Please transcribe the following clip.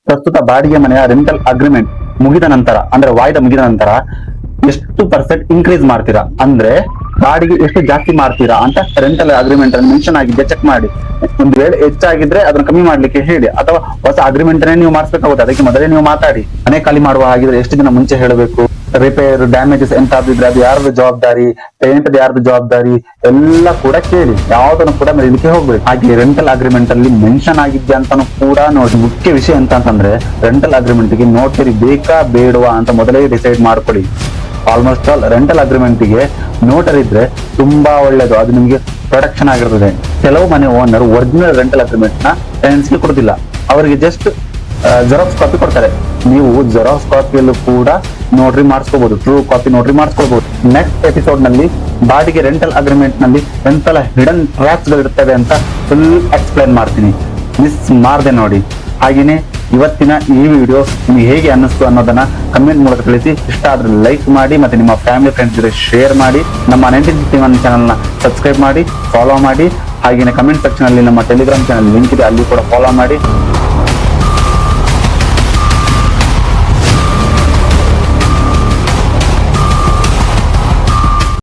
ಪ್ರಸ್ತುತ ಬಾಡಿಗೆ ಮನೆಯ ರೆಂಟಲ್ ಅಗ್ರಿಮೆಂಟ್ ಮುಗಿದ ನಂತರ ಅಂದ್ರೆ ವಾಯ್ದೆ ಮುಗಿದ ನಂತರ ಎಷ್ಟು ಪರ್ಸೆಂಟ್ ಇನ್ಕ್ರೀಸ್ ಮಾಡ್ತೀರಾ ಅಂದ್ರೆ ಬಾಡಿಗೆ ಎಷ್ಟು ಜಾಸ್ತಿ ಮಾಡ್ತೀರಾ ಅಂತ ರೆಂಟಲ್ ಅಗ್ರಿಮೆಂಟ್ ಅಲ್ಲಿ ಮೆನ್ಷನ್ ಆಗಿದ್ದೆ ಚೆಕ್ ಮಾಡಿ. ಒಂದು ವೇಳೆ ಹೆಚ್ಚಾಗಿದ್ರೆ ಅದನ್ನ ಕಮ್ಮಿ ಮಾಡ್ಲಿಕ್ಕೆ ಹೇಳಿ, ಅಥವಾ ಹೊಸ ಅಗ್ರಿಮೆಂಟ್ ನೀವು ಮಾಡಿಸ್ಬೇಕಾಗುತ್ತೆ. ಅದಕ್ಕೆ ಮೊದಲೇ ನೀವು ಮಾತಾಡಿ. ಮನೆ ಖಾಲಿ ಮಾಡುವ ಹಾಗಿದ್ರೆ ಎಷ್ಟು ದಿನ ಮುಂಚೆ ಹೇಳಬೇಕು, ರಿಪೇರ್ ಡ್ಯಾಮೇಜಸ್ ಎಂತಾದಿದ್ರೆ ಅದು ಯಾರ್ದು ಜವಾಬ್ದಾರಿ, ಪೇಂಟ್ ಯಾರ್ದು ಜವಾಬ್ದಾರಿ ಎಲ್ಲ ಕೂಡ ಕೇಳಿ. ಯಾವ್ದನ್ನು ಕೂಡ ಮರೀಲಿಕ್ಕೆ ಹೋಗ್ಬೇಕು. ಹಾಗೆ ರೆಂಟಲ್ ಅಗ್ರಿಮೆಂಟ್ ಅಲ್ಲಿ ಮೆನ್ಷನ್ ಆಗಿದ್ಯಾ ಅಂತಾನು ಕೂಡ ನೋಡಿ. ಮುಖ್ಯ ವಿಷಯ ಅಂತಂದ್ರೆ ರೆಂಟಲ್ ಅಗ್ರಿಮೆಂಟ್ ಗೆ ನೋಟರಿ ಬೇಕಾ ಬೇಡವಾ ಅಂತ ಮೊದಲೇ ಡಿಸೈಡ್ ಮಾಡ್ಕೊಳ್ಳಿ. ಆಲ್ಮೋಸ್ಟ್ ಆಲ್ ರೆಂಟಲ್ ಅಗ್ರಿಮೆಂಟ್ ಗೆ ನೋಟರಿ ಇದ್ರೆ ತುಂಬಾ ಒಳ್ಳೇದು, ಅದು ನಿಮ್ಗೆ ಪ್ರೊಟೆಕ್ಷನ್ ಆಗಿರ್ತದೆ. ಕೆಲವು ಮನೆ ಓನರ್ ಒರಿಜಿನಲ್ ರೆಂಟಲ್ ಅಗ್ರಿಮೆಂಟ್ ನ ಟೆನೆಂಟ್ಸ್ಗೆ ಕೊಡುದಿಲ್ಲ, ಅವರಿಗೆ ಜಸ್ಟ್ ಜೆರಾಕ್ಸ್ ಕಾಪಿ ಕೊಡ್ತಾರೆ. ನೀವು ಜೆರಾಕ್ಸ್ ಕಾಪಿಯಲ್ಲೂ ಕೂಡ ನೋಟ್ರಿ ಮಾಡಿಸ್ಕೋಬಹುದು, ಟ್ರೂ ಕಾಪಿ ನೋಟ್ರಿ ಮಾಡಿಸ್ಕೊಳ್ಬಹುದು. ನೆಕ್ಸ್ಟ್ ಎಪಿಸೋಡ್ ನಲ್ಲಿ ಬಾಡಿಗೆ ರೆಂಟಲ್ ಅಗ್ರಿಮೆಂಟ್ ನಲ್ಲಿ ಎಂತೆಲ್ಲ ಹಿಡನ್ ಟ್ರ್ಯಾಪ್ಸ್ ಗಳು ಇರ್ತವೆ ಅಂತ ಫುಲ್ ಎಕ್ಸ್ಪ್ಲೈನ್ ಮಾಡ್ತೀನಿ, ಮಿಸ್ ಮಾಡದೆ ನೋಡಿ. ಹಾಗೇನೆ ಇವತ್ತಿನ ಈ ವಿಡಿಯೋ ನಿಮ್ಗೆ ಹೇಗೆ ಅನ್ನಿಸ್ತು ಅನ್ನೋದನ್ನ ಕಮೆಂಟ್ ಮೂಲಕ ತಿಳಿಸಿ. ಇಷ್ಟ ಆದ್ರೆ ಲೈಕ್ ಮಾಡಿ, ಮತ್ತೆ ನಿಮ್ಮ ಫ್ಯಾಮಿಲಿ ಫ್ರೆಂಡ್ಸ್ ಜೊತೆ ಶೇರ್ ಮಾಡಿ. ನಮ್ಮ 1951 ಚಾನಲ್ ನ ಸಬ್ಸ್ಕ್ರೈಬ್ ಮಾಡಿ, ಫಾಲೋ ಮಾಡಿ. ಹಾಗೇನೆ ಕಮೆಂಟ್ ಸೆಕ್ಷನ್ ಅಲ್ಲಿ ನಮ್ಮ ಟೆಲಿಗ್ರಾಮ್ ಚಾನಲ್ ಲಿಂಕ್ ಇದೆ, ಅಲ್ಲಿ ಕೂಡ ಫಾಲೋ ಮಾಡಿ.